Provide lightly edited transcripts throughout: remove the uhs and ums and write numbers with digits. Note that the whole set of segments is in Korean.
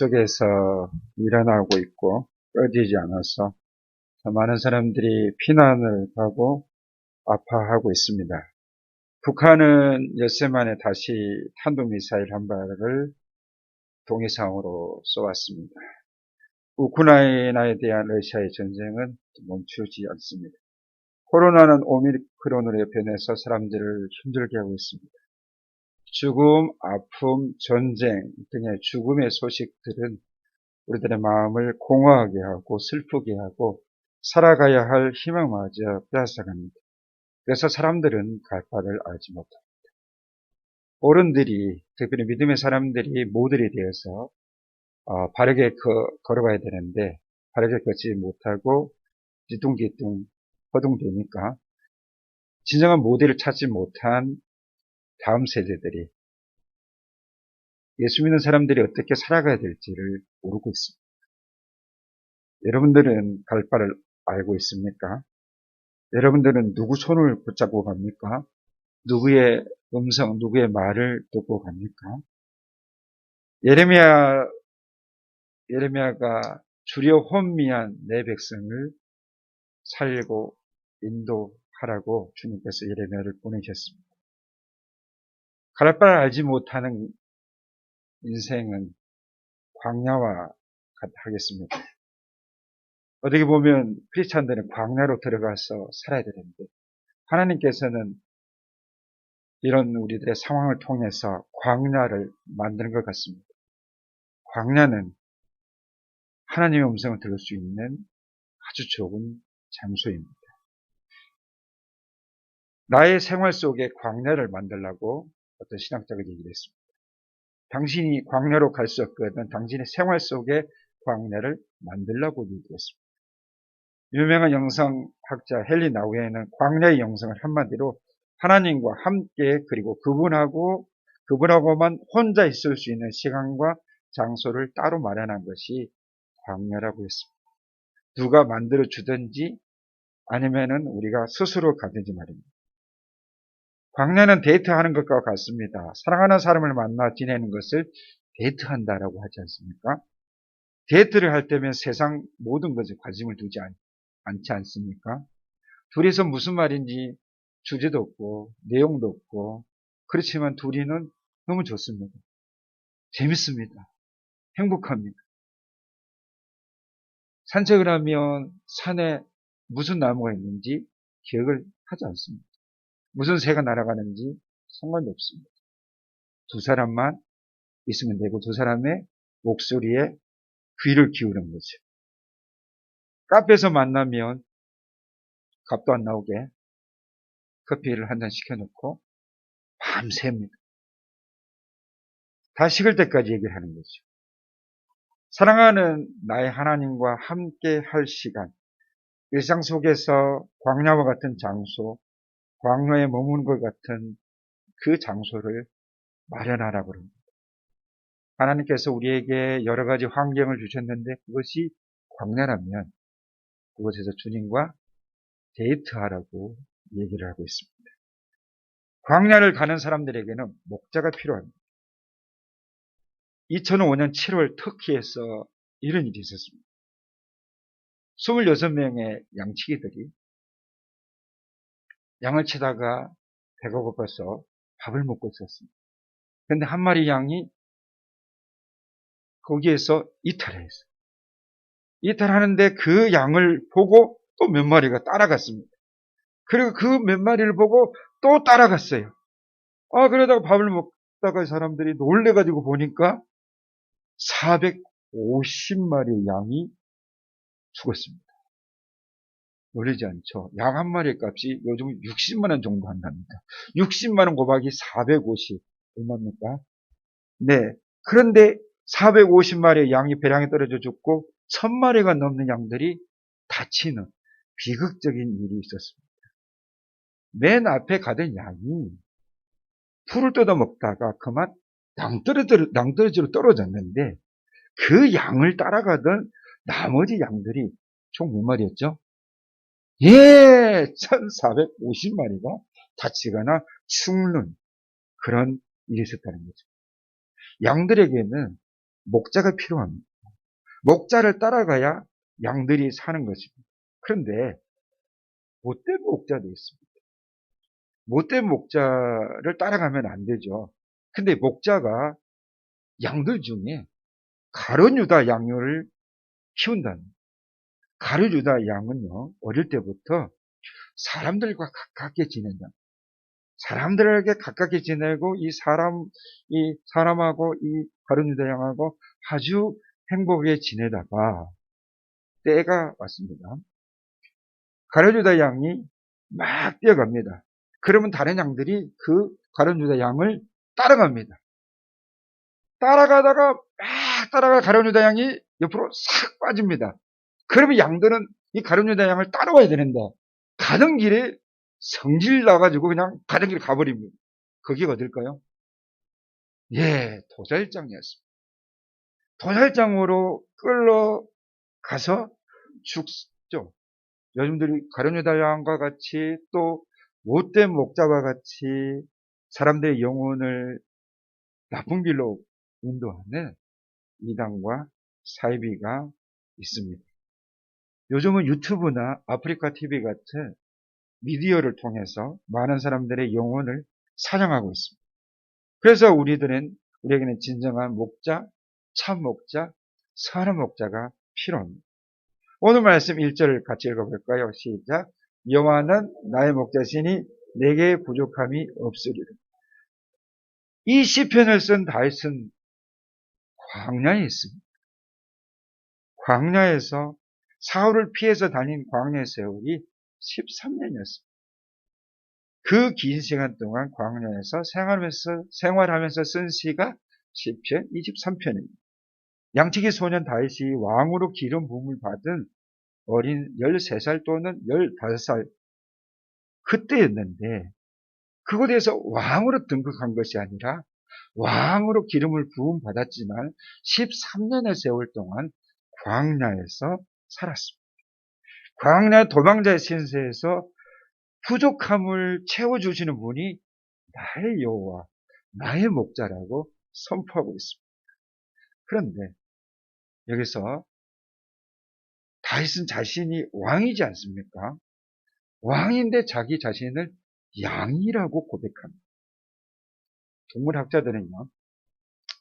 계속해서 일어나고 있고 꺼지지 않아서 많은 사람들이 피난을 가고 아파하고 있습니다. 북한은 엿새 만에 다시 탄도미사일 한 발을 동해상으로 쏘았습니다. 우크라이나에 대한 러시아의 전쟁은 멈추지 않습니다. 코로나는 오미크론으로 변해서 사람들을 힘들게 하고 있습니다. 죽음, 아픔, 전쟁 등의 죽음의 소식들은 우리들의 마음을 공허하게 하고 슬프게 하고 살아가야 할 희망마저 빼앗아갑니다. 그래서 사람들은 갈 바를 알지 못합니다. 어른들이, 특별히 믿음의 사람들이 모델이 되어서 바르게 걸어가야 되는데 바르게 걷지 못하고 뒤뚱뒤뚱 허둥대니까 진정한 모델을 찾지 못한 다음 세대들이 예수 믿는 사람들이 어떻게 살아가야 될지를 모르고 있습니다. 여러분들은 갈 바를 알고 있습니까? 여러분들은 누구 손을 붙잡고 갑니까? 누구의 음성, 누구의 말을 듣고 갑니까? 예레미야가 주려 혼미한 내 백성을 살리고 인도하라고 주님께서 예레미야를 보내셨습니다. 갈 바를 알지 못하는 인생은 광야와 하겠습니다. 어떻게 보면 크리스찬들은 광야로 들어가서 살아야 되는데 하나님께서는 이런 우리들의 상황을 통해서 광야를 만드는 것 같습니다. 광야는 하나님의 음성을 들을 수 있는 아주 좋은 장소입니다. 나의 생활 속에 광야를 만들라고 어떤 신학자가 얘기를 했습니다. 당신이 광야로 갈 수 없거든 당신의 생활 속에 광야를 만들라고 얘기했습니다. 유명한 영성학자 헨리 나우에는 광야의 영성을 한마디로 하나님과 함께 그리고 그분하고만 혼자 있을 수 있는 시간과 장소를 따로 마련한 것이 광야라고 했습니다. 누가 만들어 주든지 아니면은 우리가 스스로 가든지 말입니다. 광야는 데이트하는 것과 같습니다. 사랑하는 사람을 만나 지내는 것을 데이트한다라고 하지 않습니까? 데이트를 할 때면 세상 모든 것에 관심을 두지 않지 않습니까? 둘이서 무슨 말인지 주제도 없고 내용도 없고 그렇지만 둘이는 너무 좋습니다. 재밌습니다. 행복합니다. 산책을 하면 산에 무슨 나무가 있는지 기억을 하지 않습니다. 무슨 새가 날아가는지 상관도 없습니다. 두 사람만 있으면 되고 두 사람의 목소리에 귀를 기울이는 거죠. 카페에서 만나면 값도 안 나오게 커피를 한 잔 시켜놓고 밤새입니다. 다 식을 때까지 얘기를 하는 거죠. 사랑하는 나의 하나님과 함께 할 시간, 일상 속에서 광야와 같은 장소, 광야에 머무는 것 같은 그 장소를 마련하라고 합니다. 하나님께서 우리에게 여러 가지 환경을 주셨는데 그것이 광야라면 그곳에서 주님과 데이트하라고 얘기를 하고 있습니다. 광야를 가는 사람들에게는 목자가 필요합니다. 2005년 7월 터키에서 이런 일이 있었습니다. 26명의 양치기들이 양을 치다가 배가 고파서 밥을 먹고 있었습니다. 그런데 한 마리 양이 거기에서 이탈했어요. 이탈하는데 그 양을 보고 또 몇 마리가 따라갔습니다. 그리고 그 몇 마리를 보고 또 따라갔어요. 그러다가 밥을 먹다가 사람들이 놀래가지고 보니까 450마리의 양이 죽었습니다. 놀라지 않죠? 양 한 마리의 값이 요즘 60만 원 정도 한답니다. 60만 원 곱하기 450 얼마입니까? 네. 그런데 450마리의 양이 배량에 떨어져 죽고 1000마리가 넘는 양들이 다치는 비극적인 일이 있었습니다. 맨 앞에 가던 양이 풀을 뜯어 먹다가 그만 낭떠러지로 떨어졌는데 그 양을 따라가던 나머지 양들이 총 몇 마리였죠? 1450마리가 다치거나 죽는 그런 일이 있었다는 거죠. 양들에게는 목자가 필요합니다. 목자를 따라가야 양들이 사는 것입니다. 그런데 못된 목자도 있습니다. 못된 목자를 따라가면 안 되죠. 근데 목자가 양들 중에 가룟유다 양을 키운다는, 가룟유다 양은요, 어릴 때부터 사람들과 가깝게 지낸다. 사람들에게 가깝게 지내고 이 사람하고 이 가룟유다 양하고 아주 행복하게 지내다가 때가 왔습니다. 가룟유다 양이 막 뛰어갑니다. 그러면 다른 양들이 그 가룟유다 양을 따라갑니다. 따라가다가 막 따라가 가룟유다 양이 옆으로 싹 빠집니다. 그러면 양들은 이 가룟유다 양을 따라와야 되는데 가는 길에 성질 나가지고 그냥 가는 길 가버립니다. 거기가 어딜까요? 예, 도살장이었습니다. 도살장으로 끌러가서 죽죠. 요즘들이 가룟유다 양과 같이 또 못된 목자와 같이 사람들의 영혼을 나쁜 길로 인도하는 이단과 사이비가 있습니다. 요즘은 유튜브나 아프리카 TV 같은 미디어를 통해서 많은 사람들의 영혼을 사냥하고 있습니다. 그래서 우리에게는 진정한 목자, 참 목자, 선한 목자가 필요합니다. 오늘 말씀 1절을 같이 읽어볼까요? 시작. 여호와는 나의 목자시니 내게 부족함이 없으리라. 이 시편을 쓴 다윗은 광야에 있습니다. 광야에서 사울을 피해서 다닌 광야의 세월이 13년이었습니다. 그 긴 시간 동안 광야에서 생활하면서 쓴 시가 시편 23편입니다. 양치기 소년 다윗이 왕으로 기름 부음을 받은 어린 13살 또는 15살 그때였는데 그곳에서 왕으로 등극한 것이 아니라 왕으로 기름을 부음 받았지만 13년의 세월 동안 광야에서 살았습니다. 광야 도망자의 신세에서 부족함을 채워주시는 분이 나의 여호와, 나의 목자라고 선포하고 있습니다. 그런데 여기서 다윗은 자신이 왕이지 않습니까? 왕인데 자기 자신을 양이라고 고백합니다. 동물학자들은요,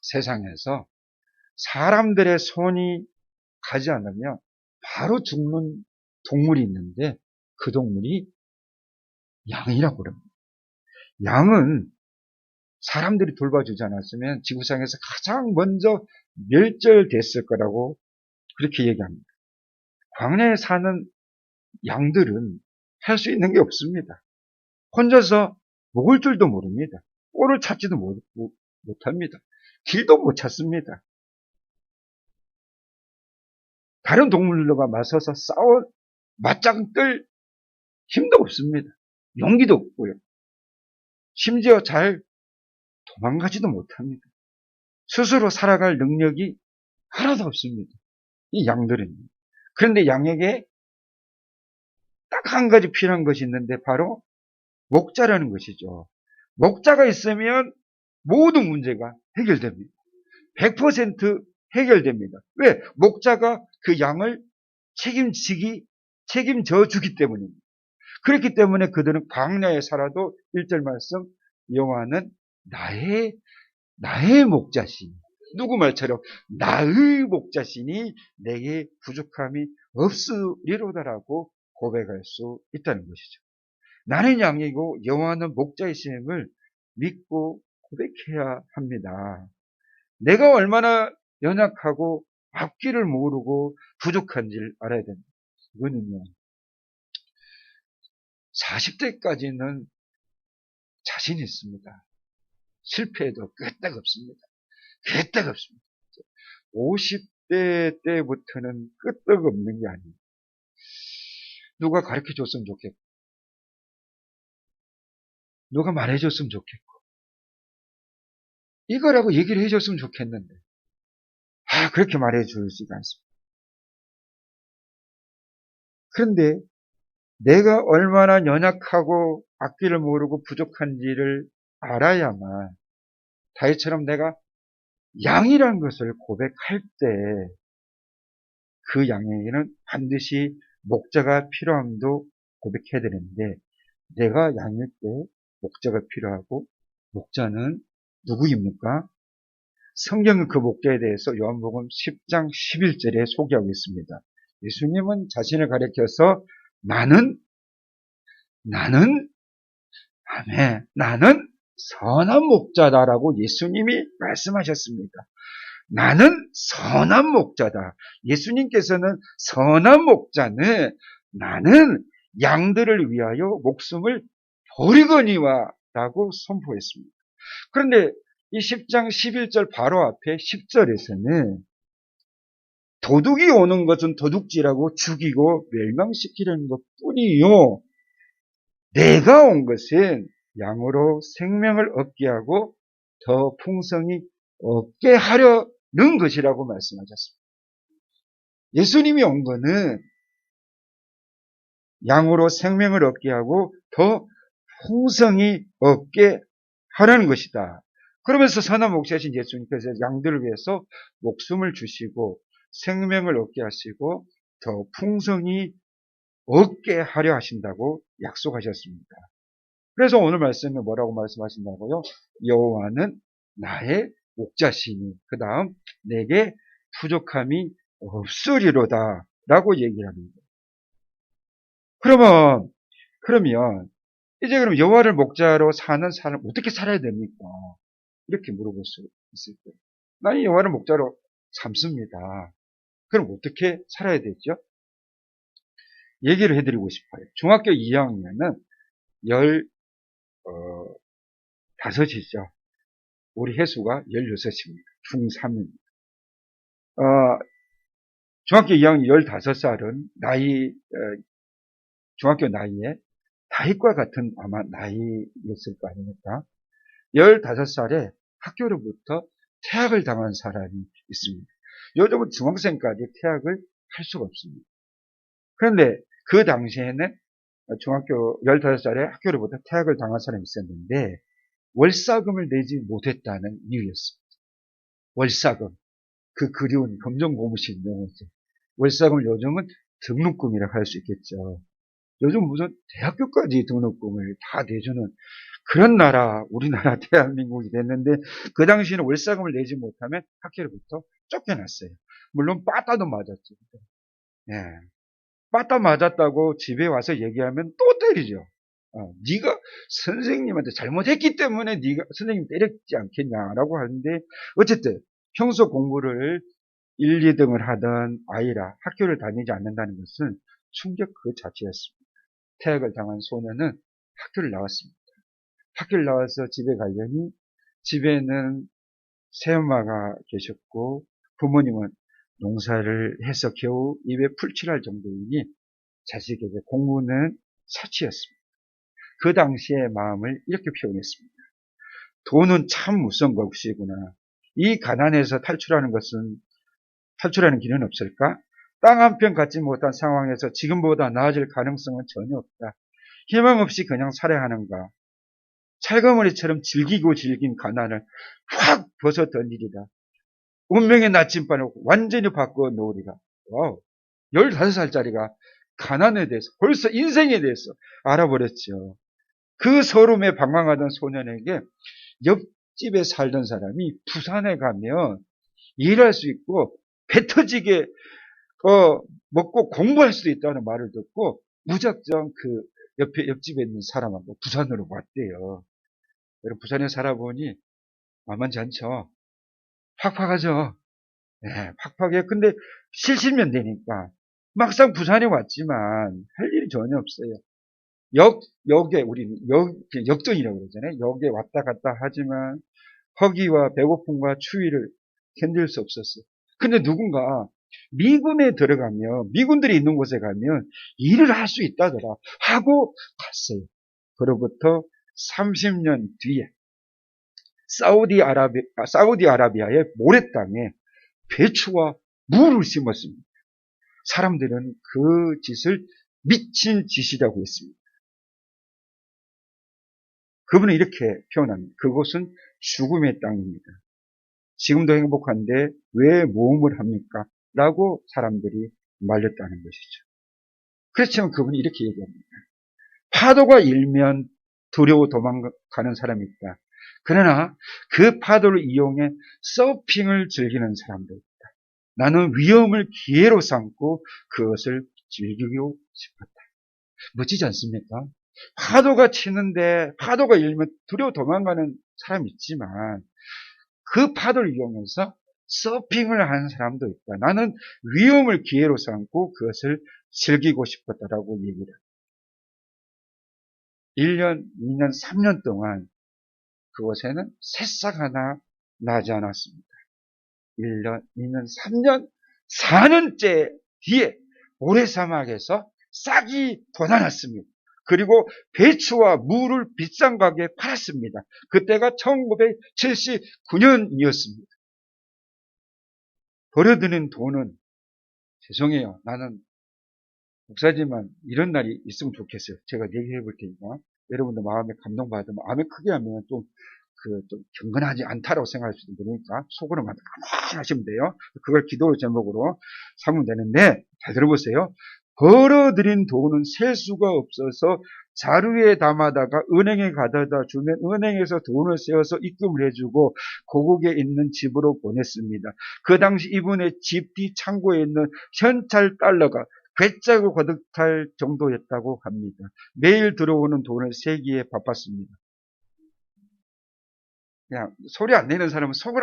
세상에서 사람들의 손이 가지 않으면 바로 죽는 동물이 있는데 그 동물이 양이라고 그럽니다. 양은 사람들이 돌봐주지 않았으면 지구상에서 가장 먼저 멸절됐을 거라고 그렇게 얘기합니다. 광야에 사는 양들은 할 수 있는 게 없습니다. 혼자서 먹을 줄도 모릅니다. 꼴을 찾지도 못합니다. 길도 못 찾습니다. 다른 동물들과 맞서서 맞짱 뜰 힘도 없습니다. 용기도 없고요. 심지어 잘 도망가지도 못합니다. 스스로 살아갈 능력이 하나도 없습니다. 이 양들은. 그런데 양에게 딱 한 가지 필요한 것이 있는데 바로 목자라는 것이죠. 목자가 있으면 모든 문제가 해결됩니다. 100% 해결됩니다. 왜? 목자가 그 양을 책임져 주기 때문입니다. 그렇기 때문에 그들은 광야에 살아도 1절 말씀 여호와는 나의 목자시니 누구 말처럼 나의 목자시니 내게 부족함이 없으리로다라고 고백할 수 있다는 것이죠. 나는 양이고 여호와는 목자이심을 믿고 고백해야 합니다. 내가 얼마나 연약하고 앞길을 모르고 부족한지를 알아야 됩니다. 이거는요, 40대까지는 자신 있습니다. 실패해도 끄떡 없습니다. 끄떡 없습니다. 50대 때부터는 끄떡 없는 게 아니에요. 누가 가르쳐 줬으면 좋겠고, 누가 말해 줬으면 좋겠고, 이거라고 얘기를 해 줬으면 좋겠는데, 그렇게 말해 주지가 않습니다. 그런데 내가 얼마나 연약하고 앞길을 모르고 부족한지를 알아야만 다윗처럼 내가 양이라는 것을 고백할 때 그 양에게는 반드시 목자가 필요함도 고백해야 되는데 내가 양일 때 목자가 필요하고 목자는 누구입니까? 성경은 그 목자에 대해서 요한복음 10장 11절에 소개하고 있습니다. 예수님은 자신을 가리켜서 나는 아멘, 나는 선한 목자다라고 예수님이 말씀하셨습니다. 나는 선한 목자다. 예수님께서는 선한 목자는 나는 양들을 위하여 목숨을 버리거니와 라고 선포했습니다. 그런데 이 10장 11절 바로 앞에 10절에서는 도둑이 오는 것은 도둑질하고 죽이고 멸망시키려는 것 뿐이요. 내가 온 것은 양으로 생명을 얻게 하고 더 풍성히 얻게 하려는 것이라고 말씀하셨습니다. 예수님이 온 것은 양으로 생명을 얻게 하고 더 풍성히 얻게 하라는 것이다. 그러면서 선한 목자이신 예수님께서 양들을 위해서 목숨을 주시고 생명을 얻게 하시고 더 풍성히 얻게 하려 하신다고 약속하셨습니다. 그래서 오늘 말씀에 뭐라고 말씀하신다고요? 여호와는 나의 목자시니 그 다음 내게 부족함이 없으리로다 라고 얘기를 합니다. 그러면 이제 그럼 여호와를 목자로 사는 사람 어떻게 살아야 됩니까? 이렇게 물어볼 수 있을 거예요. 나는 여호와를 목자로 삼습니다. 그럼 어떻게 살아야 되죠? 얘기를 해드리고 싶어요. 중학교 2학년은 15이죠. 우리 혜수가 16입니다. 중3입니다. 중학교 2학년 15살은 중학교 나이에 다윗과 같은 아마 나이였을 거 아닙니까? 15살에 학교로부터 퇴학을 당한 사람이 있습니다. 요즘은 중학생까지 퇴학을 할 수가 없습니다. 그런데 그 당시에는 중학교 15살에 학교로부터 퇴학을 당한 사람이 있었는데 월사금을 내지 못했다는 이유였습니다. 월사금. 그 그리운 검정고무신 용어죠. 월사금을 요즘은 등록금이라고 할 수 있겠죠. 요즘 무슨 대학교까지 등록금을 다 내주는 그런 나라, 우리나라 대한민국이 됐는데 그 당시에는 월사금을 내지 못하면 학교로부터 쫓겨났어요. 물론 빠따도 맞았죠. 예. 빠따 맞았다고 집에 와서 얘기하면 또 때리죠. 네가 선생님한테 잘못했기 때문에 네가 선생님 때렸지 않겠냐라고 하는데 어쨌든 평소 공부를 1, 2등을 하던 아이라 학교를 다니지 않는다는 것은 충격 그 자체였습니다. 퇴학을 당한 소년은 학교를 나왔습니다. 학교를 나와서 집에 가려니 집에는 새엄마가 계셨고 부모님은 농사를 해서 겨우 입에 풀칠할 정도이니 자식에게 공부는 사치였습니다. 그 당시의 마음을 이렇게 표현했습니다. 돈은 참 무서운 것이구나. 이 가난에서 탈출하는 길은 없을까? 땅 한 편 갖지 못한 상황에서 지금보다 나아질 가능성은 전혀 없다. 희망 없이 그냥 살아야 하는가? 찰거머리처럼 질기고 질긴 가난을 확 벗어 던지리다. 운명의 나침반을 완전히 바꿔 놓으리라. 와우. 15살짜리가 가난에 대해서, 벌써 인생에 대해서 알아버렸죠. 그 서름에 방황하던 소년에게 옆집에 살던 사람이 부산에 가면 일할 수 있고 배 터지게 먹고 공부할 수도 있다는 말을 듣고 무작정 그 옆집에 있는 사람하고 부산으로 왔대요. 여러분 부산에 살아보니 만만치 않죠. 팍팍하죠. 네, 팍팍해요. 근데 실실면 되니까 막상 부산에 왔지만 할 일이 전혀 없어요. 역에 우리 역전이라고 그러잖아요. 역에 왔다 갔다 하지만 허기와 배고픔과 추위를 견딜 수 없었어요. 근데 누군가 미군에 들어가면 미군들이 있는 곳에 가면 일을 할 수 있다더라 하고 갔어요. 그로부터 30년 뒤에 사우디아라비아의 모래땅에 배추와 무를 심었습니다. 사람들은 그 짓을 미친 짓이라고 했습니다. 그분은 이렇게 표현합니다. 그곳은 죽음의 땅입니다. 지금도 행복한데 왜 모험을 합니까? 라고 사람들이 말렸다는 것이죠. 그렇지만 그분이 이렇게 얘기합니다. 파도가 일면 두려워 도망가는 사람이 있다. 그러나 그 파도를 이용해 서핑을 즐기는 사람도 있다. 나는 위험을 기회로 삼고 그것을 즐기고 싶었다. 멋지지 않습니까? 파도가 치는데 파도가 일면 두려워 도망가는 사람이 있지만 그 파도를 이용해서 서핑을 하는 사람도 있다. 나는 위험을 기회로 삼고 그것을 즐기고 싶었다라고 얘기를 합니다. 1년, 2년, 3년 동안 그곳에는 새싹 하나 나지 않았습니다. 1년, 2년, 3년, 4년째 뒤에 모래사막에서 싹이 돋아났습니다. 그리고 배추와 무를 비싼 가격에 팔았습니다. 그때가 1979년이었습니다. 버려드는 돈은 죄송해요. 나는 목사지만 이런 날이 있으면 좋겠어요. 제가 얘기해 볼 테니까 여러분들 마음에 감동받으면 마음에 크게 하면 좀 경건하지 않다라고 생각할 수도 있으니까 속으로만 가만히 하시면 돼요. 그걸 기도 제목으로 삼으면 되는데 잘 들어보세요. 벌어들인 돈은 셀 수가 없어서 자루에 담아다가 은행에 가져다 주면 은행에서 돈을 세워서 입금을 해주고 고국에 있는 집으로 보냈습니다. 그 당시 이분의 집 뒤 창고에 있는 현찰 달러가 괴짜고 거득할 정도였다고 합니다. 매일 들어오는 돈을 세기에 바빴습니다. 그냥 소리 안 내는 사람은 속을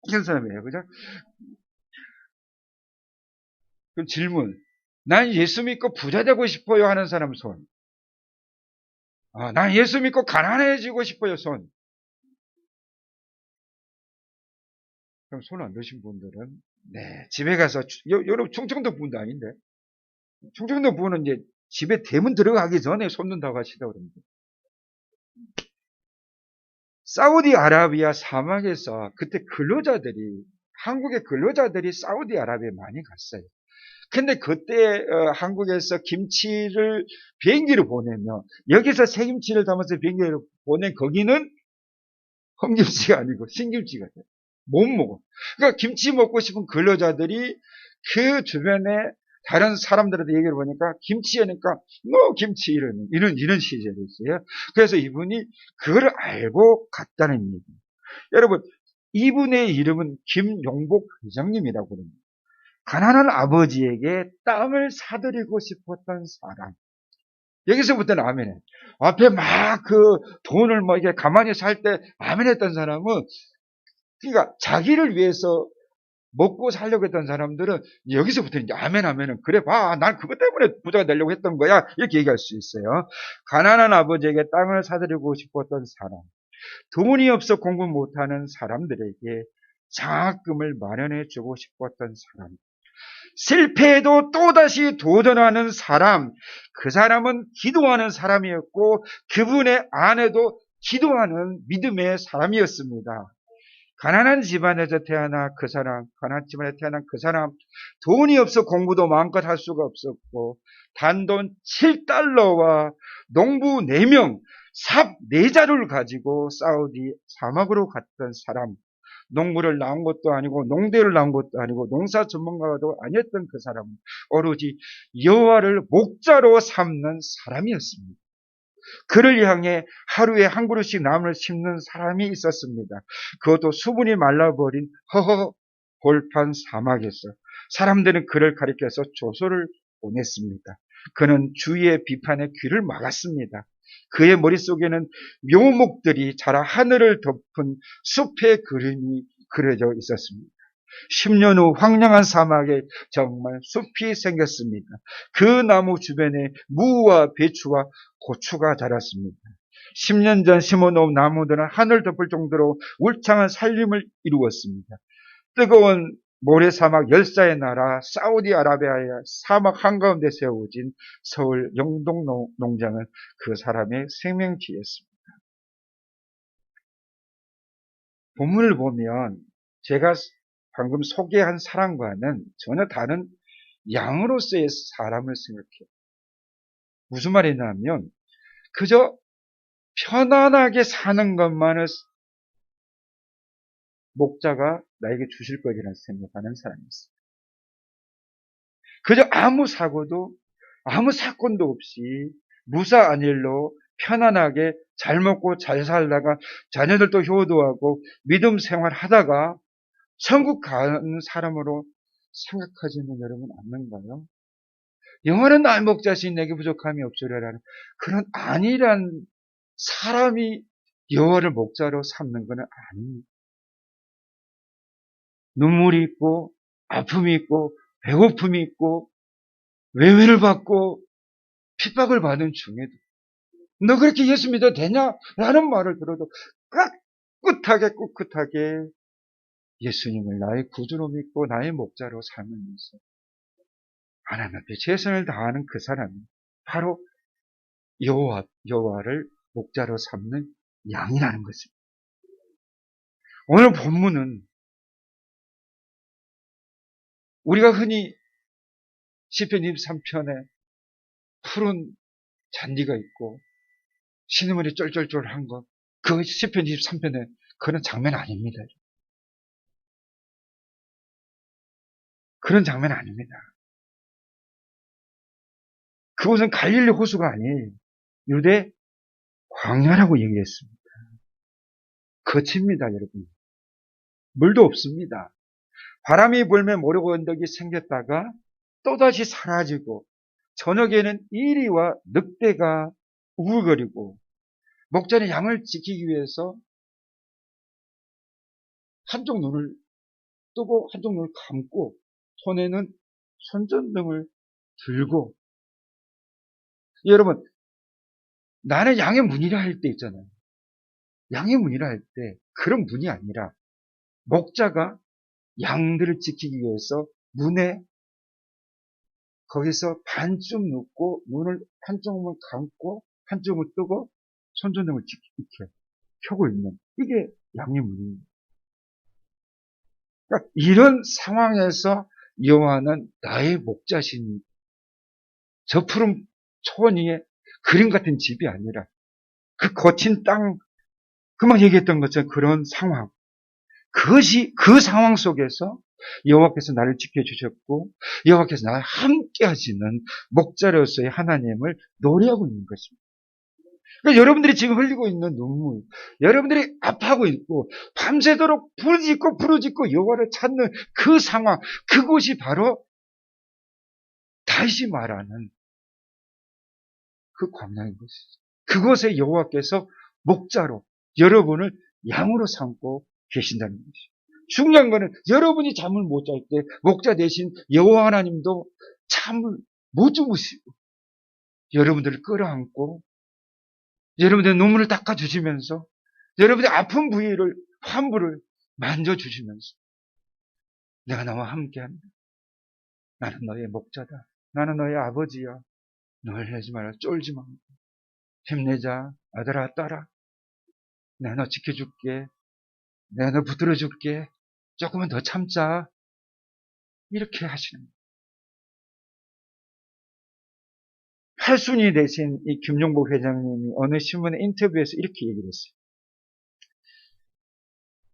이런 사람이에요. 그죠? 그럼 질문. 난 예수 믿고 부자 되고 싶어요 하는 사람 손. 난 예수 믿고 가난해지고 싶어요 손. 그럼 손 안 드신 분들은 네 집에 가서 여러분 충청도 분도 아닌데 충청도 분은 이제 집에 대문 들어가기 전에 손 든다고 하시다 그럽니다. 사우디아라비아 사막에서 그때 근로자들이 한국의 근로자들이 사우디아라비아에 많이 갔어요. 근데 그때 한국에서 김치를 비행기로 보내면 여기서 새김치를 담아서 비행기로 보낸 거기는 험김치가 아니고 신김치가 돼요. 못 먹어. 그러니까 김치 먹고 싶은 근로자들이 그 주변에 다른 사람들한테 얘기를 보니까 김치하니까 너 김치 이런 시절이 있어요. 그래서 이분이 그걸 알고 갔다는 얘기예요. 여러분 이분의 이름은 김용복 회장님이라고 합니다. 가난한 아버지에게 땅을 사드리고 싶었던 사람. 여기서부터는 아멘해. 앞에 막 그 돈을 뭐 이게 가만히 살 때 아멘했던 사람은 그러니까 자기를 위해서 먹고 살려고 했던 사람들은 여기서부터 이제 아멘 하면은 그래 봐. 난 그것 때문에 부자가 되려고 했던 거야. 이렇게 얘기할 수 있어요. 가난한 아버지에게 땅을 사드리고 싶었던 사람. 돈이 없어 공부 못하는 사람들에게 장학금을 마련해 주고 싶었던 사람. 실패해도 또다시 도전하는 사람, 그 사람은 기도하는 사람이었고 그분의 아내도 기도하는 믿음의 사람이었습니다. 가난한 집안에서 태어난 그 사람, 가난한 집안에 태어난 그 사람, 돈이 없어 공부도 마음껏 할 수가 없었고 단돈 7달러와 농부 4명, 삽 4자루를 가지고 사우디 사막으로 갔던 사람, 농부를 나온 것도 아니고 농대를 나온 것도 아니고 농사 전문가도 아니었던 그 사람은 오로지 여호와를 목자로 삼는 사람이었습니다. 그를 향해 하루에 한 그릇씩 나무를 심는 사람이 있었습니다. 그것도 수분이 말라버린 허허 골판 사막에서 사람들은 그를 가리켜서 조소를 보냈습니다. 그는 주위의 비판에 귀를 막았습니다. 그의 머릿속에는 묘목들이 자라 하늘을 덮은 숲의 그림이 그려져 있었습니다. 10년 후 황량한 사막에 정말 숲이 생겼습니다. 그 나무 주변에 무와 배추와 고추가 자랐습니다. 10년 전 심어놓은 나무들은 하늘 덮을 정도로 울창한 살림을 이루었습니다. 뜨거운 모래사막 열사의 나라 사우디아라비아의 사막 한가운데 세워진 서울 영동농장은 그 사람의 생명지였습니다. 본문을 보면 제가 방금 소개한 사람과는 전혀 다른 양으로서의 사람을 생각해요. 무슨 말이냐면 그저 편안하게 사는 것만을 목자가 나에게 주실 것이라는 생각하는 사람이었어요. 그저 아무 사고도 아무 사건도 없이 무사 안일로 편안하게 잘 먹고 잘 살다가 자녀들도 효도하고 믿음 생활하다가 천국 가는 사람으로 생각하지는 여러분 않는가요? 영원한 나의 목자신 내게 부족함이 없으리라는 그런 안일한 사람이 여호와를 목자로 삼는 것은 아닙니다. 눈물이 있고 아픔이 있고 배고픔이 있고 외면을 받고 핍박을 받은 중에도 너 그렇게 예수 믿어도 되냐? 라는 말을 들어도 꿋꿋하게 예수님을 나의 구주로 믿고 나의 목자로 삼으면서 하나님 앞에 최선을 다하는 그 사람이 바로 여호와를 목자로 삼는 양이라는 것입니다. 오늘 본문은 우리가 흔히 시편 23편에 푸른 잔디가 있고 시냇물이 쫄쫄쫄한 것, 그 시편 23편에 그런 장면 아닙니다. 그런 장면 아닙니다. 그곳은 갈릴리 호수가 아니에요. 유대 광야라고 얘기했습니다. 거칩니다, 여러분. 물도 없습니다. 바람이 불면 모래고 언덕이 생겼다가 또다시 사라지고 저녁에는 이리와 늑대가 우글거리고 목자는 양을 지키기 위해서 한쪽 눈을 뜨고 한쪽 눈을 감고 손에는 손전등을 들고 여러분 나는 양의 문이라 할 때 있잖아요. 양의 문이라 할 때 그런 문이 아니라 목자가 양들을 지키기 위해서 문에 거기서 반쯤 눕고 눈을 한쪽을 감고 한쪽을 뜨고 손전등을 이렇게 켜고 있는 이게 양의 문입니다. 그러니까 이런 상황에서 여호와는 나의 목자시니 저 푸른 초원 위에 그림 같은 집이 아니라 그 거친 땅 그만 얘기했던 것처럼 그런 상황 그것이 그 상황 속에서 여호와께서 나를 지켜주셨고 여호와께서 나와 함께 하시는 목자로서의 하나님을 노래하고 있는 것입니다. 그러니까 여러분들이 지금 흘리고 있는 눈물, 여러분들이 아파하고 있고 밤새도록 부르짖고 여호와를 찾는 그 상황, 그곳이 바로 다시 말하는 그 광야인 것이죠. 그곳에 여호와께서 목자로 여러분을 양으로 삼고 계신다는 것이죠. 중요한 거는 여러분이 잠을 못 잘 때 목자 대신 여호와 하나님도 잠을 못 주무시고 여러분들을 끌어안고 여러분들의 눈물을 닦아주시면서 여러분의 아픈 부위를 환부를 만져주시면서 내가 나와 함께한다. 나는 너의 목자다. 나는 너의 아버지야. 놀라지 마라. 쫄지 마. 힘내자. 아들아 딸아. 내가 너 지켜줄게. 내가 너 붙들어줄게. 조금만 더 참자. 이렇게 하시는 거예요. 팔순이 되신 이 김용복 회장님이 어느 신문의 인터뷰에서 이렇게 얘기를 했어요.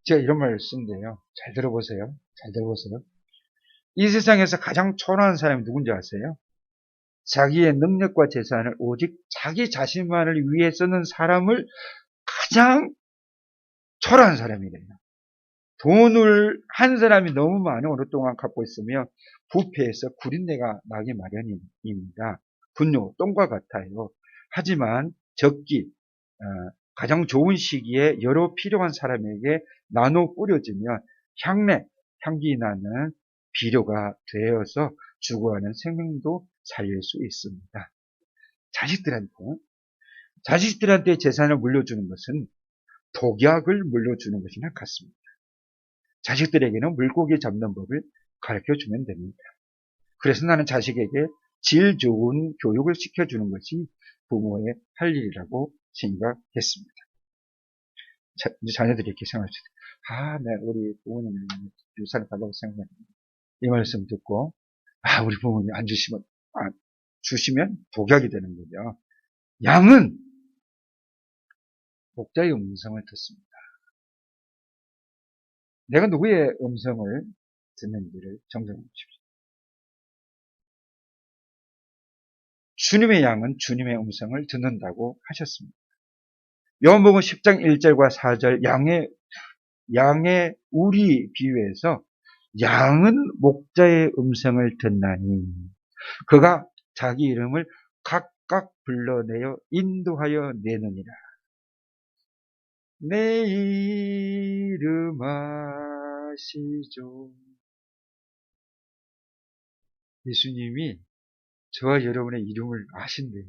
제가 이런 말을 쓴대요. 잘 들어보세요. 잘 들어보세요. 이 세상에서 가장 초라한 사람이 누군지 아세요? 자기의 능력과 재산을 오직 자기 자신만을 위해 쓰는 사람을 가장 초라한 사람이래요. 돈을 한 사람이 너무 많이 오랫동안 갖고 있으면 부패해서 구린내가 나기 마련입니다. 분노, 똥과 같아요. 하지만 적기, 가장 좋은 시기에 여러 필요한 사람에게 나눠 뿌려지면 향기 나는 비료가 되어서 죽어가는 생명도 살릴 수 있습니다. 자식들한테 재산을 물려주는 것은 독약을 물려주는 것이나 같습니다. 자식들에게는 물고기 잡는 법을 가르쳐 주면 됩니다. 그래서 나는 자식에게 질 좋은 교육을 시켜주는 것이 부모의 할 일이라고 생각했습니다. 자녀들이 이렇게 생각합시다. 네, 우리 부모님 유산을 받아고 생각합니다. 이 말씀 듣고, 우리 부모님 안 주시면 독약이 되는 거죠. 양은 목자의 음성을 듣습니다. 내가 누구의 음성을 듣는지를 정정해 주십시오. 주님의 양은 주님의 음성을 듣는다고 하셨습니다. 요한복음 10장 1절과 4절 양의 우리 비유에서 양은 목자의 음성을 듣나니 그가 자기 이름을 각각 불러내어 인도하여 내느니라. 내 이름 아시죠? 예수님이 저와 여러분의 이름을 아신대요.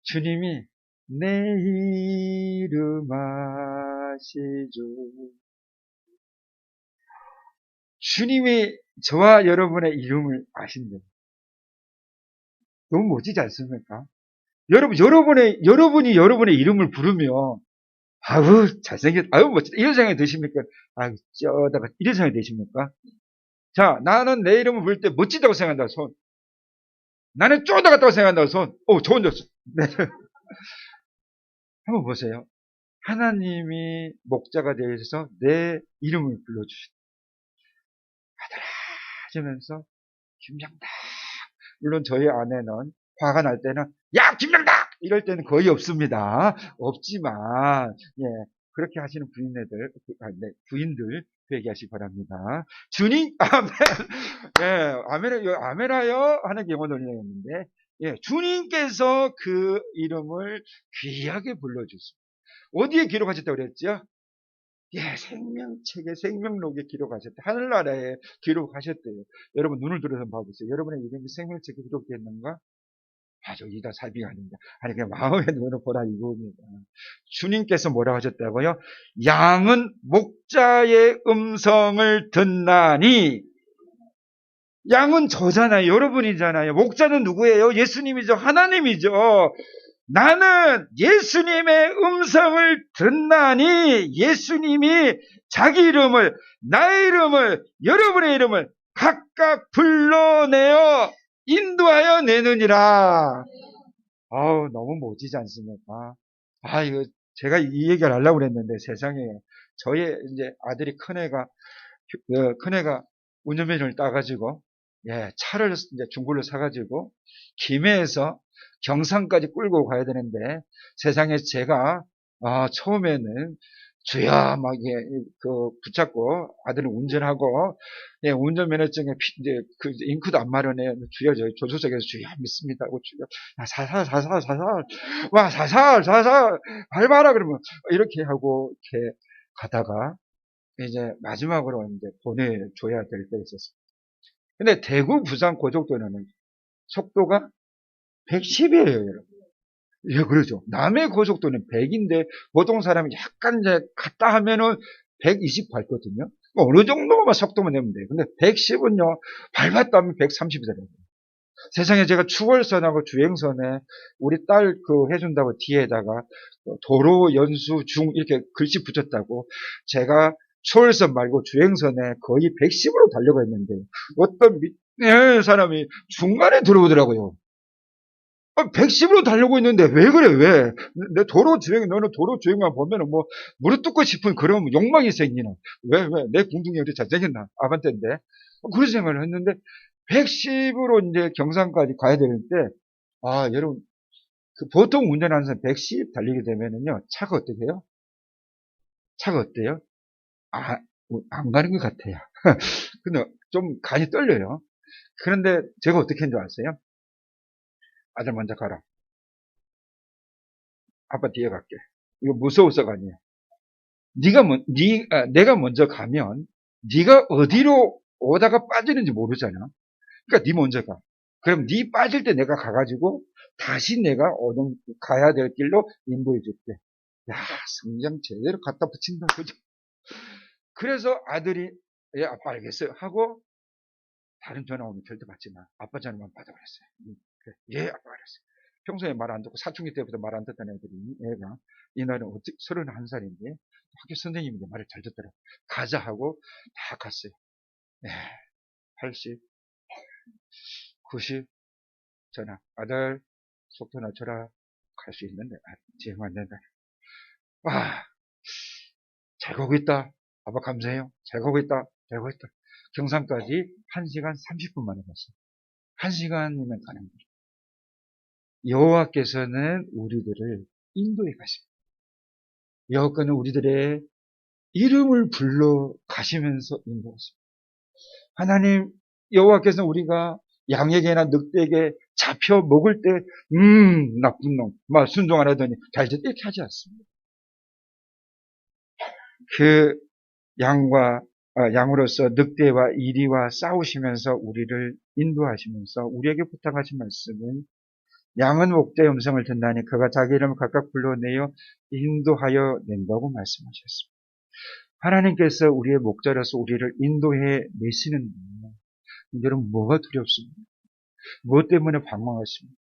주님이 내 이름 아시죠? 주님이 저와 여러분의 이름을 아신대요. 너무 멋지지 않습니까? 여러분이 여러분의 이름을 부르면, 아우, 잘생겼, 아우, 멋지다. 이런 생각이 드십니까? 아우, 쩌다가, 이런 생각이 드십니까? 자, 나는 내 이름을 부를 때 멋지다고 생각한다, 손. 나는 쪼다 같다고 생각한다, 손. 좋은 줬어. 네. 한번 보세요. 하나님이 목자가 되어서 내 이름을 불러주신다. 아들아, 하시면서, 김장다. 물론 저희 아내는 화가 날 때는 야 김명다 이럴 때는 거의 없습니다. 없지만 예 그렇게 하시는 네, 부인들 회개하시기 바랍니다. 주님 아멘 아멘하여 하는 경우도 있는데 주님께서 그 이름을 귀하게 불러주십니다. 어디에 기록하셨다고 그랬죠? 생명책에 생명록에 기록하셨대. 하늘나라에 기록하셨대요. 여러분 눈을 들어서 봐보세요. 여러분의 이름이 생명책에 기록됐는가? 저기다 살비가 아닙니다. 아니, 그냥 마음의 눈으로 보라 이겁니다. 주님께서 뭐라 하셨다고요? 양은 목자의 음성을 듣나니, 양은 저잖아요. 여러분이잖아요. 목자는 누구예요? 예수님이죠. 하나님이죠. 나는 예수님의 음성을 듣나니 예수님이 자기 이름을, 나의 이름을, 여러분의 이름을 각각 불러내어 인도하여 내느니라. 너무 멋지지 않습니까? 이거 제가 이 얘기를 하려고 그랬는데 세상에 저의 이제 아들이 큰애가 운전면허를 따가지고 차를 이제 중고로 사가지고 김해에서 경산까지 끌고 가야 되는데 세상에 제가 처음에는 주야 막 붙잡고 아들을 운전하고 운전면허증에 이제 그 잉크도 안 마련해 주야 저 조수석에서 주야 믿습니다고 주야 사살 와 사살 밟아라 그러면 이렇게 하고 이렇게 가다가 이제 마지막으로 이제 보내줘야 될 때 있었어요. 근데 대구 부산 고속도로는 속도가 110이에요, 여러분. 그러죠. 남해 고속도로는 100인데 보통 사람이 약간 이제 갔다 하면은 120 밟거든요. 어느 정도만 속도만 내면 돼요. 근데 110은요, 밟았다 하면 130이잖아요. 세상에 제가 추월선하고 주행선에 우리 딸 해준다고 뒤에다가 도로 연수 중 이렇게 글씨 붙였다고 제가 추월선 말고 주행선에 거의 110으로 달려가 있는데 어떤 사람이 중간에 들어오더라고요. 110으로 달려고 있는데 왜 그래 왜? 너는 도로 주행만 보면은 뭐 무릎 꿇고 싶은 그런 욕망이 생기나? 왜? 내 궁둥이 어디 잘생겼나? 아반떼인데 그런 생각을 했는데 110으로 이제 경산까지 가야 되는데 여러분 보통 운전하는 사람 110 달리게 되면은요 차가 어떻게 해요? 차가 어때요? 안 가는 것 같아요. 근데 좀 간이 떨려요. 그런데 제가 어떻게 했는 줄 아세요? 아들 먼저 가라. 아빠 뒤에 갈게. 이거 무서워서가 아니에요. 내가 먼저 가면 네가 어디로 오다가 빠지는지 모르잖아. 그러니까 네 먼저 가. 그럼 네 빠질 때 내가 가가지고 다시 내가 가야 될 길로 인도해 줄게. 야, 성경 제대로 갖다 붙인다. 그죠? 그래서 아들이 아빠 알겠어요 하고 다른 전화 오면 절대 받지 마. 아빠 전화만 받아 그랬어요. 그래. 아빠 알았어요. 평소에 말 안 듣고 사춘기 때부터 말 안 듣던 애들이 애가 이 나이는 31살인데 학교 선생님인데 말을 잘 듣더라고. 가자 하고 다 갔어요. 80, 90 전화. 아들 속도 낮춰라. 갈 수 있는데 지금 안 된다. 잘 가고 있다. 아빠 감사해요. 잘 가고 있다. 잘 가고 있다. 경산까지 1시간 30분 만에 갔어요. 1시간이면 가는 거예요. 여호와께서는 우리들을 인도해 가십니다. 여호와께서는 우리들의 이름을 불러 가시면서 인도하십니다. 하나님, 여호와께서는 우리가 양에게나 늑대에게 잡혀 먹을 때, 나쁜 놈, 막 순종 안 하더니 잘 됐다 이렇게 하지 않습니다. 그 양으로서 늑대와 이리와 싸우시면서 우리를 인도하시면서 우리에게 부탁하신 말씀은 양은 목자의 음성을 듣나니 그가 자기 이름을 각각 불러내어 인도하여 낸다고 말씀하셨습니다. 하나님께서 우리의 목자로서 우리를 인도해 내시는데 여러분 뭐가 두렵습니까? 무엇 때문에 방황하십니까?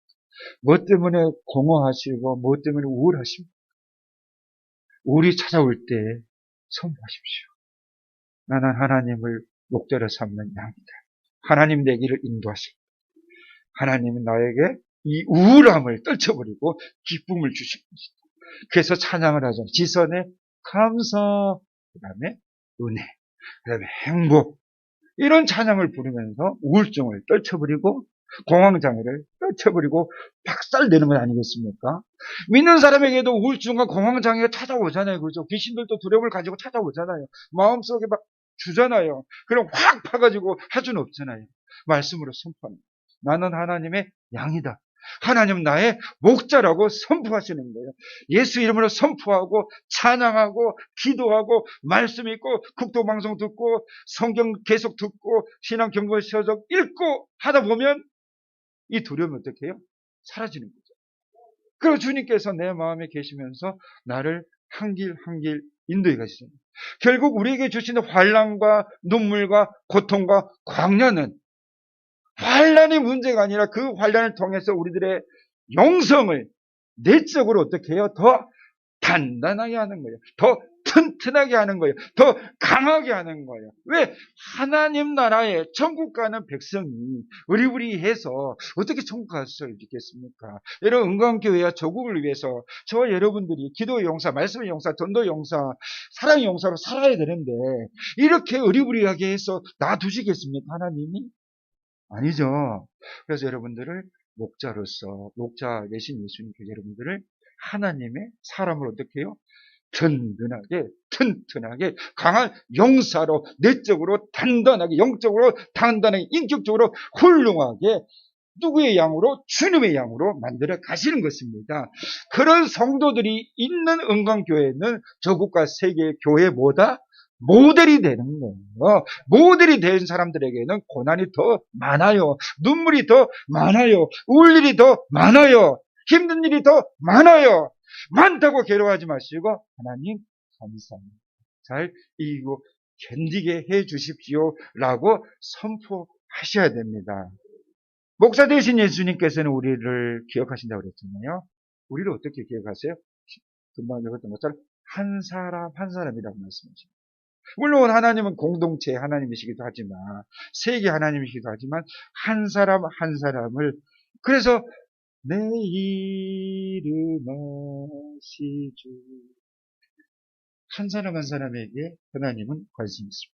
무엇 때문에 공허하시고 무엇 때문에 우울하십니까? 우리 찾아올 때 선포하십시오. 나는 하나님을 목자로 삼는 양이다. 하나님 내 길을 인도하십니다. 하나님은 나에게 이 우울함을 떨쳐버리고 기쁨을 주실 것이다. 그래서 찬양을 하잖아요. 지선에 감사, 그 다음에 은혜, 그 다음에 행복, 이런 찬양을 부르면서 우울증을 떨쳐버리고 공황장애를 떨쳐버리고 박살내는 건 아니겠습니까? 믿는 사람에게도 우울증과 공황장애가 찾아오잖아요. 그죠? 귀신들도 두려움을 가지고 찾아오잖아요. 마음속에 막 주잖아요. 그럼 확 파가지고 할 수는 없잖아요. 말씀으로 선포합니다. 나는 하나님의 양이다. 하나님 나의 목자라고 선포하시는 거예요. 예수 이름으로 선포하고 찬양하고 기도하고 말씀 읽고 국도방송 듣고 성경 계속 듣고 신앙 경건서적 읽고 하다 보면 이 두려움이 어떻게 해요? 사라지는 거죠. 그리고 주님께서 내 마음에 계시면서 나를 한 길 한 길 인도해 가시습니다. 결국 우리에게 주시는 환난과 눈물과 고통과 광야는 환난이 문제가 아니라 그 환난을 통해서 우리들의 영성을 내적으로 어떻게 해요? 더 단단하게 하는 거예요. 더 튼튼하게 하는 거예요. 더 강하게 하는 거예요. 왜? 하나님 나라에 천국 가는 백성이 의리부리해서 어떻게 천국 갈 수 있겠습니까? 여러분, 은광교회와 조국을 위해서 저와 여러분들이 기도의 용사, 말씀의 용사, 전도의 용사, 사랑의 용사로 살아야 되는데 이렇게 의리부리하게 해서 놔두시겠습니까? 하나님이? 아니죠. 그래서 여러분들을 목자로서, 목자 되신 예수님께서 여러분들을 하나님의 사람을 어떻게 해요? 든든하게, 튼튼하게, 강한 용사로, 내적으로 단단하게, 영적으로 단단하게, 인격적으로 훌륭하게, 누구의 양으로? 주님의 양으로 만들어 가시는 것입니다. 그런 성도들이 있는 은광교회는 저국가 세계 교회보다 모델이 되는 거예요. 모델이 된 사람들에게는 고난이 더 많아요. 눈물이 더 많아요. 울 일이 더 많아요. 힘든 일이 더 많아요. 많다고 괴로워하지 마시고 하나님 감사합니다. 잘 이기고 견디게 해 주십시오 라고 선포하셔야 됩니다. 목사 되신 예수님께서는 우리를 기억하신다고 그랬잖아요. 우리를 어떻게 기억하세요? 금방 읽었던 것처럼 한 사람 한 사람이라고 말씀하십니다. 물론 하나님은 공동체 하나님이시기도 하지만 세계 하나님이시기도 하지만 한 사람 한 사람을 그래서 내 이름 아시죠. 한 사람 한 사람에게 하나님은 관심이 있습니다.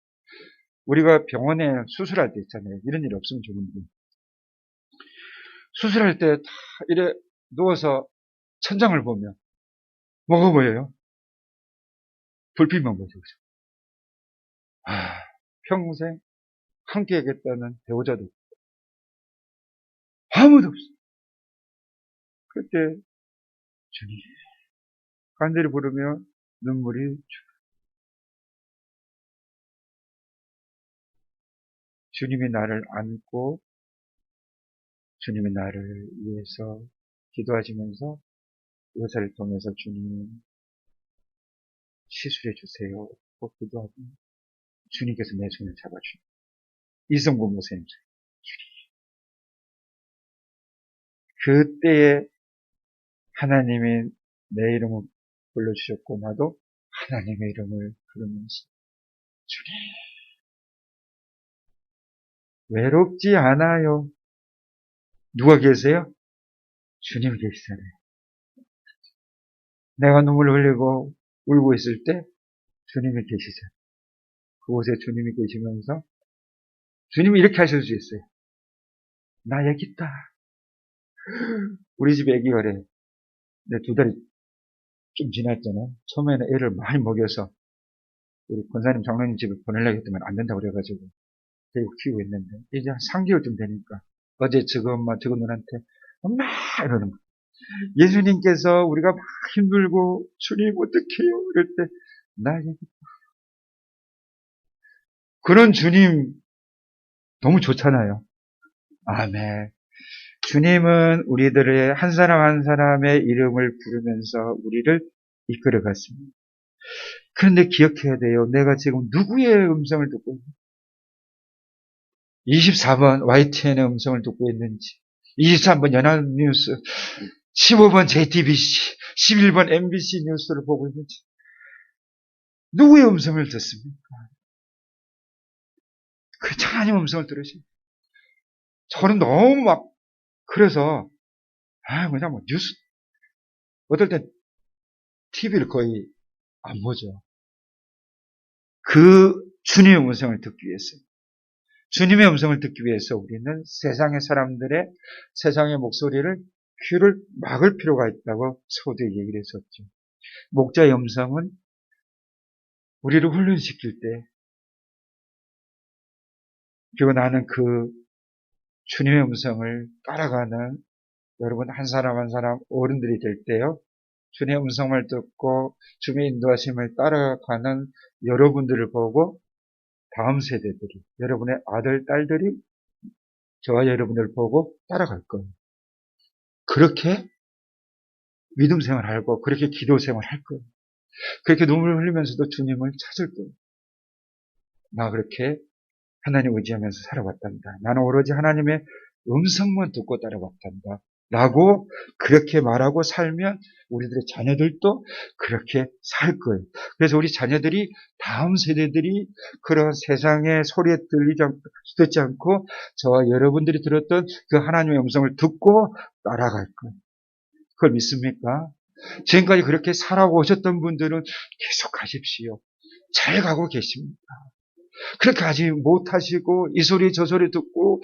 우리가 병원에 수술할 때 있잖아요. 이런 일 없으면 좋은데 수술할 때 다 이래 누워서 천장을 보면 뭐가 보여요? 불빛만 보죠. 평생 함께 하겠다는 배우자도 없고 아무도 없어. 그때 주님 간절히 부르며 눈물이 주님이 나를 안고 주님이 나를 위해서 기도하시면서 의사를 통해서 주님 시술해 주세요. 꼭 기도하고 주님께서 내 손을 잡아주니 이성구 목사님 그때에 하나님이 내 이름을 불러주셨고 나도 하나님의 이름을 부르면서 주님 외롭지 않아요. 누가 계세요? 주님 계시잖아요. 내가 눈물 흘리고 울고 있을 때 주님이 계시죠. 그곳에 주님이 계시면서 주님이 이렇게 하실 수 있어요. 나 여기 있다. 우리 집 애기 어래. 내 2달이 좀 지났잖아. 처음에는 애를 많이 먹여서 우리 권사님 장로님 집에 보내려고 했더니 안 된다고 그래가지고 데리고 키우고 있는데 이제 한 3개월쯤 되니까 어제 저거 엄마 저거 누나한테 엄마 이러는 거야. 예수님께서 우리가 막 힘들고 주님 어떡해요 이럴 때 나 여기 그런 주님 너무 좋잖아요. 아멘. 주님은 우리들의 한 사람 한 사람의 이름을 부르면서 우리를 이끌어 갔습니다. 그런데 기억해야 돼요. 내가 지금 누구의 음성을 듣고 있는지, 24번 YTN의 음성을 듣고 있는지, 23번 연합뉴스, 15번 JTBC, 11번 MBC 뉴스를 보고 있는지, 누구의 음성을 듣습니까? 그 하나님 음성을 들으시. 저는 너무 그래서 그냥 뉴스 어떨 땐 TV를 거의 안 보죠. 그 주님의 음성을 듣기 위해서, 주님의 음성을 듣기 위해서 우리는 세상의 사람들의 세상의 목소리를 귀를 막을 필요가 있다고 서두에 얘기를 했었죠. 목자의 음성은 우리를 훈련시킬 때, 그리고 나는 그 주님의 음성을 따라가는 여러분 한 사람 한 사람 어른들이 될 때요, 주님의 음성을 듣고 주님의 인도하심을 따라가는 여러분들을 보고 다음 세대들이, 여러분의 아들, 딸들이 저와 여러분을 보고 따라갈 거예요. 그렇게 믿음 생활하고 그렇게 기도 생활할 거예요. 그렇게 눈물을 흘리면서도 주님을 찾을 거예요. 나 그렇게 하나님 의지하면서 살아왔단다. 나는 오로지 하나님의 음성만 듣고 따라왔단다. 라고 그렇게 말하고 살면 우리들의 자녀들도 그렇게 살 거예요. 그래서 우리 자녀들이 다음 세대들이 그런 세상의 소리에 듣지 않고 저와 여러분들이 들었던 그 하나님의 음성을 듣고 따라갈 거예요. 그걸 믿습니까? 지금까지 그렇게 살아오셨던 분들은 계속 가십시오. 잘 가고 계십니다. 그렇게 하지 못하시고 이 소리 저 소리 듣고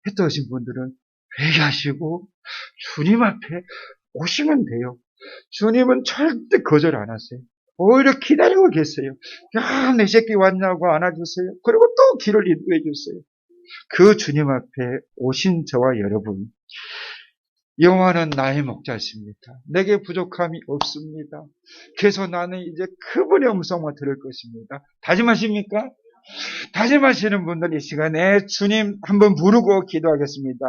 했던 분들은 회개하시고 주님 앞에 오시면 돼요. 주님은 절대 거절 안 하세요. 오히려 기다리고 계세요. 야, 내 새끼 왔냐고 안아주세요. 그리고 또 길을 인도해 주세요. 그 주님 앞에 오신 저와 여러분, 여호와는 나의 목자십니다. 내게 부족함이 없습니다. 그래서 나는 이제 그분의 음성만 들을 것입니다. 다짐하십니까? 다짐하시는 분들 이 시간에 주님 한번 부르고 기도하겠습니다.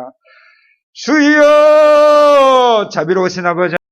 주여! 자비로우신 아버지